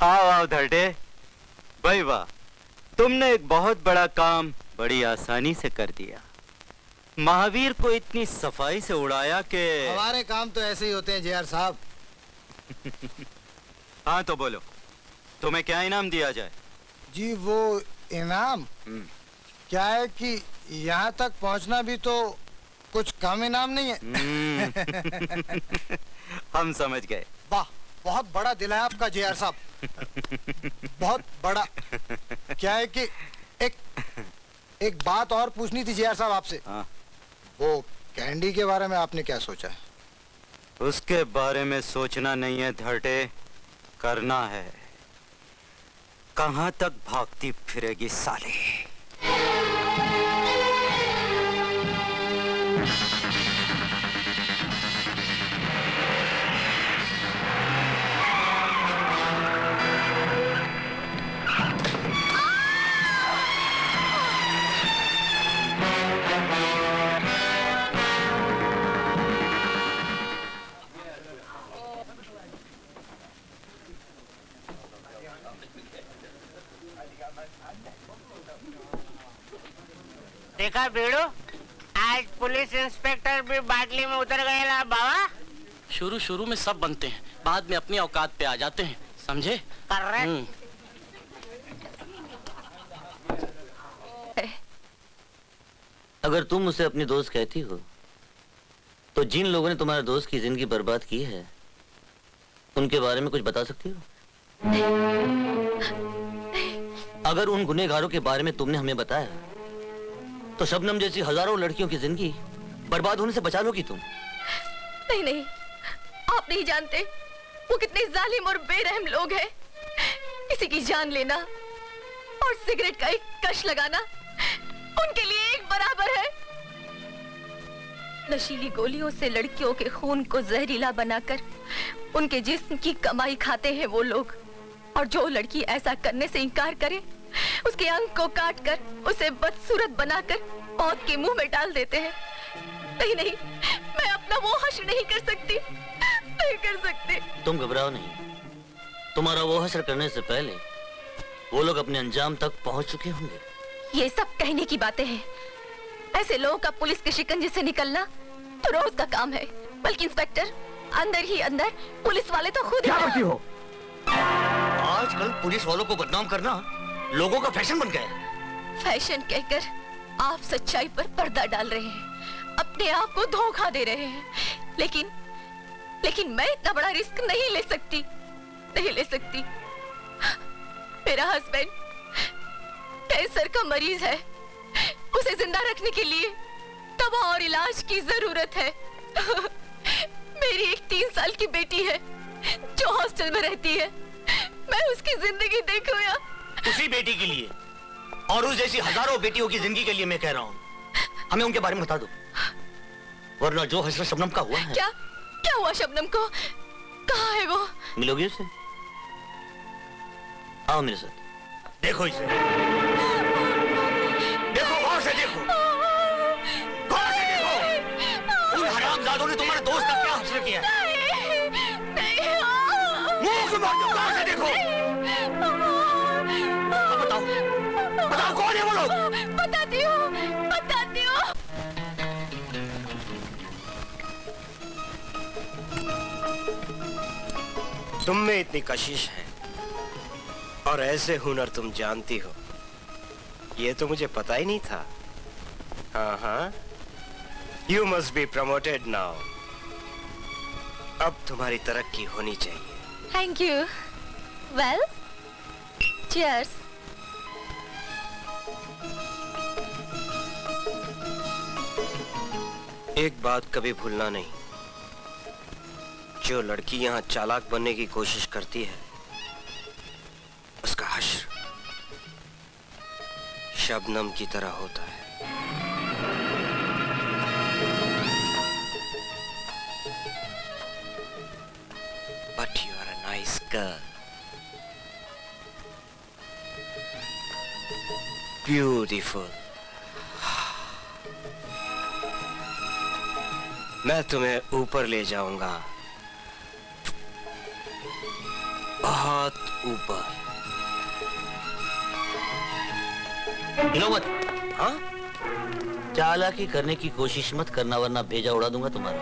आओ आओ धड़े, भाई वाह, तुमने एक बहुत बड़ा काम बड़ी आसानी से कर दिया। महावीर को इतनी सफाई से उड़ाया कि हमारे काम तो ऐसे ही होते हैं जेआर साहब। हाँ तो बोलो, तुम्हें क्या इनाम दिया जाए? जी वो इनाम क्या है कि यहाँ तक पहुँचना भी तो कुछ कम इनाम नहीं है। हम समझ गए। वाह, बहुत बड़ा दिल है आपका जेआर साहब, बहुत बड़ा। क्या है कि एक बात और पूछनी थी जेआर साहब आपसे। हाँ। वो कैंडी के बारे में आपने क्या सोचा है? उसके बारे में सोचना नहीं है धड़े, करना है। कहां तक भागती फिरेगी साली? देखा बेड़ो, आज पुलिस इंस्पेक्टर भी बाटली में उतर गए ना बाबा। शुरू में सब बनते हैं, बाद में अपनी औकात पे आ जाते हैं, समझे? करेक्ट। अगर तुम उसे अपनी दोस्त कहती हो, तो जिन लोगों ने तुम्हारे दोस्त की जिंदगी बर्बाद की है, उनके बारे में कुछ बता सकती हो? अगर उन गुनहगारों के बारे में तुमने हमें बताया, तो शबनम जैसी हजारों लड़कियों की जिंदगी बर्बाद होने से बचा लोगी तुम। नहीं नहीं, आप नहीं जानते वो कितने जालिम और बेरहम लोग हैं। किसी की जान लेना और सिगरेट का एक कश लगाना उनके लिए एक बराबर है। नशीली गोलियों से लड़कियों के खून को जहरीला बनाकर उनके जिस्म की कमाई खाते हैं वो लोग। और जो लड़की ऐसा करने से इनकार करे, उसके अंग को काटकर उसे बदसूरत बनाकर मौत के मुंह में डाल देते हैं। नहीं नहीं, मैं अपना वो हश्र नहीं कर सकती, नहीं कर सकती। तुम घबराओ नहीं, तुम्हारा वो हश्र करने से पहले वो लोग अपने अंजाम तक पहुंच चुके होंगे। ये सब कहने की बातें हैं। ऐसे लोगों का पुलिस के शिकंजे से निकलना तो रोज का काम है। बल्कि इंस्पेक्टर, अंदर ही अंदर पुलिस वाले तो खुद क्या करती हो? आजकल पुलिस वालों को बदनाम करना लोगों का फैशन बन गया है। फैशन कहकर आप सच्चाई पर पर्दा डाल रहे हैं, अपने आप को धोखा दे रहे हैं। लेकिन मैं इतना बड़ा रिस्क नहीं ले सकती, नहीं ले सकती। मेरा हस्बैंड कैंसर का मरीज है, उसे जिंदा रखने के लिए दवा और इलाज की जरूरत है। मेरी एक 3 साल की बेटी है जो हॉस्टल में रहती है। मैं उसकी जिंदगी देखूं या उसी बेटी के लिए और उस जैसी हजारों बेटियों की जिंदगी के लिए मैं कह रहा हूँ, हमें उनके बारे में बता दो, वरना जो हश्र शबनम का हुआ है। क्या हुआ शबनम को? कहाँ है वो? मिलोगी उसे? आओ मेरे साथ, देखो इसे, देखो गौर से देखो, गौर से देखो। उन हरामजादों ने तुम्हारे दोस्त का क्या हश्र किया? मुंह क्यों मारते हो? गौर से देखो, बताओ कौन है वो लोग? बताती हूँ। तुम में इतनी कशिश है और ऐसे हुनर तुम जानती हो, ये तो मुझे पता ही नहीं था। हाँ, you must be promoted now. अब तुम्हारी तरक्की होनी चाहिए। Thank you. Well, cheers. एक बात कभी भूलना नहीं, जो लड़की यहाँ चालाक बनने की कोशिश करती है, उसका हश्र शबनम की तरह होता है। But you are a nice girl. Beautiful. मैं तुम्हें ऊपर ले जाऊंगा, बहुत ऊपर। हिलो मत। हाँ? चालाकी करने की कोशिश मत करना, वरना भेजा उड़ा दूंगा तुम्हारा।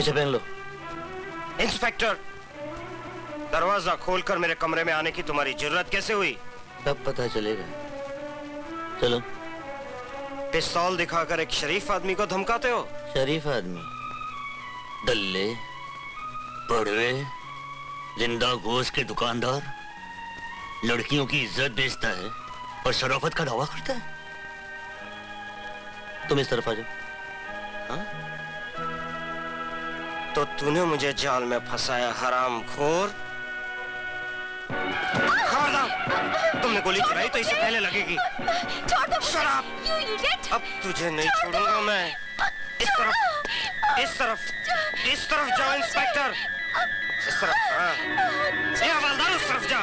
इसे पहन लो। इंस्पेक्टर, दरवाजा खोलकर मेरे कमरे में आने की तुम्हारी जरूरत कैसे हुई? तब पता चलेगा। चलो। पिस्तौल दिखाकर एक शरीफ आदमी को धमकाते हो? शरीफ आदमी, दल्ले, बड़वे, जिंदा गोश्त के दुकानदार, लड़कियों की इज्जत बेचता है और शराफत का दावा करता है। तुम इस तरफ आ जाओ। हाँ? तो तूने मुझे जाल में फंसाया, हरामखोर। खबरदार, तुमने गोली चलाई तो इससे पहले लगेगी। छोड़ दो मुझे, शराब। you idiot! अब तुझे नहीं छोड़ूंगा मैं। इस तरफ, इस तरफ, इस तरफ जाओ इंस्पेक्टर। इस तरफ। हाँ। ये हवलदार उस तरफ जा।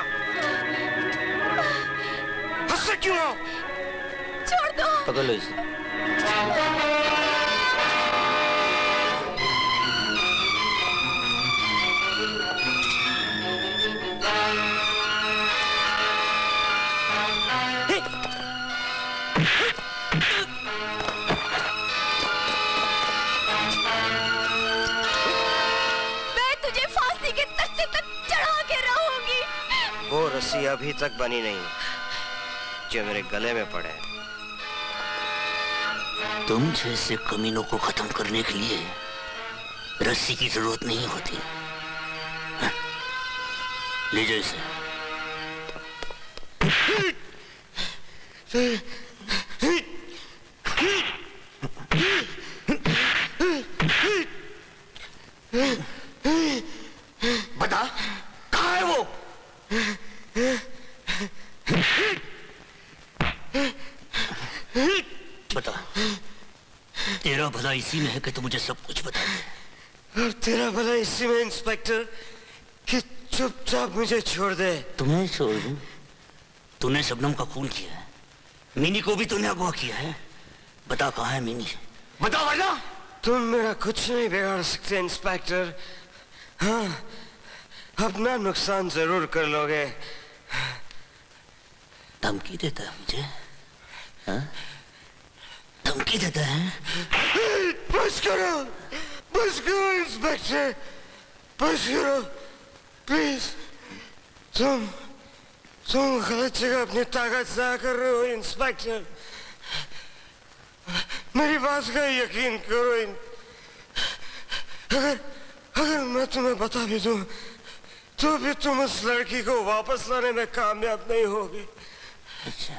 हंसते क्यों हो? छोड़ दो। पकड़ लो इसे। मैं तुझे फांसी के तख्ते तक चढ़ा के रहूंगी। वो रस्सी अभी तक बनी नहीं जो मेरे गले में पड़े। तुम जैसे कमीनों को खत्म करने के लिए रस्सी की जरूरत नहीं होती। हाँ? ले जाओ इसे। बता, कहाँ है वो? बता, तेरा भला इसी में है कि तू मुझे सब कुछ बता दे। और तेरा भला इसी में इंस्पेक्टर कि चुपचाप मुझे छोड़ दे। तुम्हें छोड़ दूं? तूने शबनम का खून किया है, मिनी को भी तूने अगवा किया है। बता कहाँ है मिनी? बता वरना। तुम मेरा कुछ नहीं बिगाड़ सकते इंस्पेक्टर। हाँ, अपना नुकसान जरूर कर लोगे। धमकी देता है मुझे? हाँ? धमकी देता है? बस करो इंस्पेक्टर, बस करो प्लीज। तुम गलत जगह अपनी ताकत ज़ाया कर रहे हो इंस्पेक्टर। मेरी बात का यकीन करो। अगर मैं तुम्हें बता भी दूं तो भी तुम उस लड़की को वापस लाने में कामयाब नहीं होगे। अच्छा।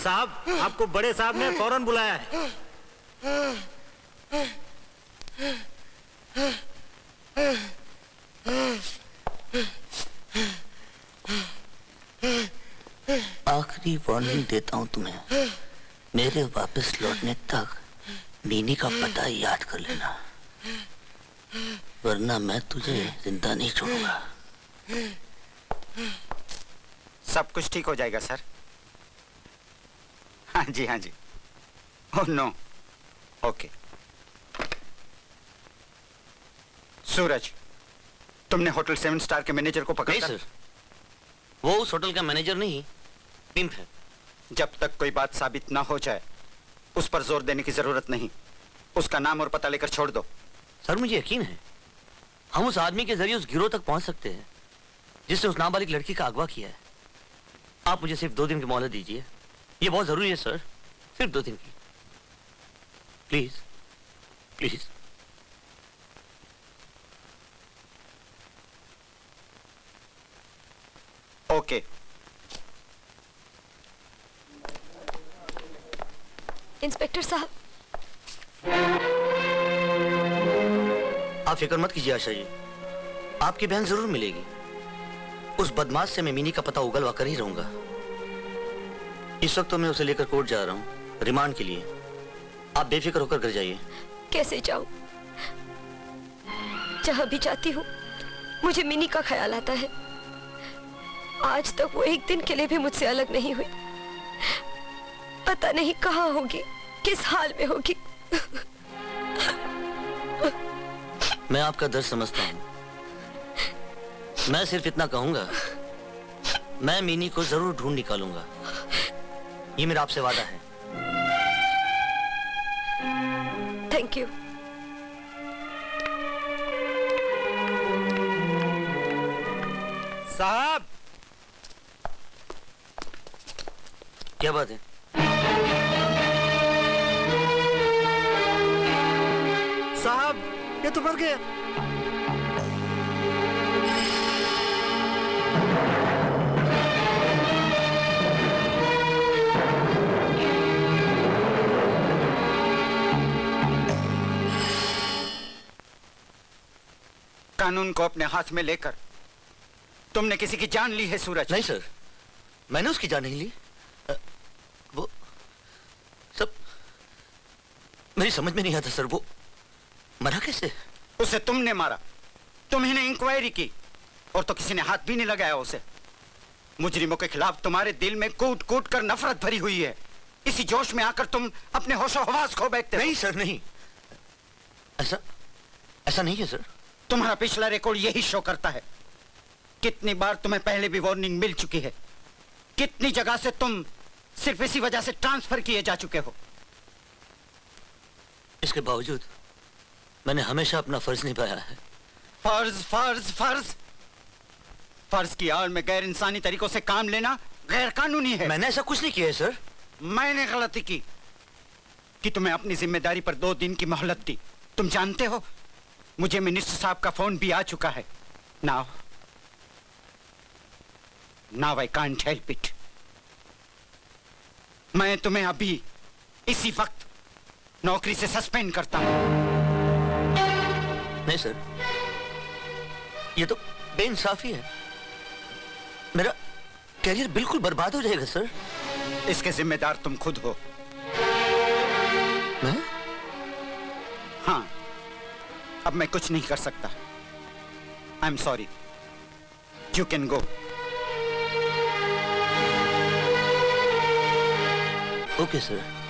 साहब, आपको बड़े साहब ने फौरन बुलाया है। आखिरी वार्निंग देता हूं तुम्हें, मेरे वापस लौटने तक मीनी का पता याद कर लेना, वरना मैं तुझे जिंदा नहीं छोड़ूंगा। सब कुछ ठीक हो जाएगा सर। हाँ जी हाँ जी। Oh no. ओके। सूरज, तुमने होटल 7 स्टार के मैनेजर को पकड़ा? नहीं सर, वो उस होटल का मैनेजर नहीं, पिंप है। जब तक कोई बात साबित ना हो जाए उस पर जोर देने की जरूरत नहीं। उसका नाम और पता लेकर छोड़ दो। सर मुझे यकीन है हम उस आदमी के जरिए उस गिरोह तक पहुंच सकते हैं जिसने उस नाबालिग लड़की का अगवा किया है। आप मुझे सिर्फ 2 दिन की मोहलत दीजिए, ये बहुत जरूरी है सर, सिर्फ 2 दिन की, प्लीज प्लीज। ओके। इंस्पेक्टर साहब, आप फिक्र मत कीजिए आशा जी, आपकी बहन जरूर मिलेगी। उस बदमाश से मैं मिनी का पता उगलवा कर ही रहूंगा। इस वक्त तो मैं उसे लेकर कोर्ट जा रहा हूँ रिमांड के लिए। आप बेफिक्र होकर घर जाइए। कैसे जाऊं? जहां भी जाती हूँ मुझे मिनी का ख्याल आता है। आज तक वो एक दिन के लिए भी मुझसे अलग नहीं हुई। पता नहीं कहाँ होगी, किस हाल में होगी। मैं आपका दर्द समझता हूँ। मैं सिर्फ इतना कहूंगा, मैं मीनी को जरूर ढूंढ निकालूंगा। ये मेरा आपसे वादा है। Thank you. साहब, क्या बात है? साहब, ये तो मर गया। कानून को अपने हाथ में लेकर तुमने किसी की जान ली है सूरज? नहीं सर, मैंने उसकी जान नहीं ली। वो सब मेरी समझ में नहीं आता सर। वो मरा कैसे? उसे तुमने मारा, तुम्ही ने इंक्वायरी की और तो किसी ने हाथ भी नहीं लगाया उसे। मुजरिमों के खिलाफ तुम्हारे दिल में कूट कूट कर नफरत भरी हुई है। इसी जोश में आकर तुम अपने होशो हवास खो बैठते हो। नहीं सर, नहीं, ऐसा नहीं है सर। तुम्हारा पिछला रिकॉर्ड यही शो करता है। कितनी बार तुम्हें पहले भी वार्निंग मिल चुकी है। कितनी जगह से तुम सिर्फ इसी वजह से ट्रांसफर किए जा चुके हो। इसके बावजूद मैंने हमेशा अपना फर्ज निभाया है। फर्ज फर्ज फर्ज फर्ज की आड़ में गैर इंसानी तरीकों से काम लेना गैर कानूनी है। मैंने ऐसा कुछ नहीं किया है सर। मैंने गलती की कि तुम्हें अपनी जिम्मेदारी पर 2 दिन की मोहलत दी। तुम जानते हो, मुझे मिनिस्टर साहब का फोन भी आ चुका है। Now I can't help it. मैं तुम्हें अभी इसी वक्त नौकरी से सस्पेंड करता हूं। नहीं सर, ये तो बेइंसाफी है। मेरा कैरियर बिल्कुल बर्बाद हो जाएगा सर। इसके जिम्मेदार तुम खुद हो। मैं? हाँ, अब मैं कुछ नहीं कर सकता। I am sorry, you can go. Okay sir.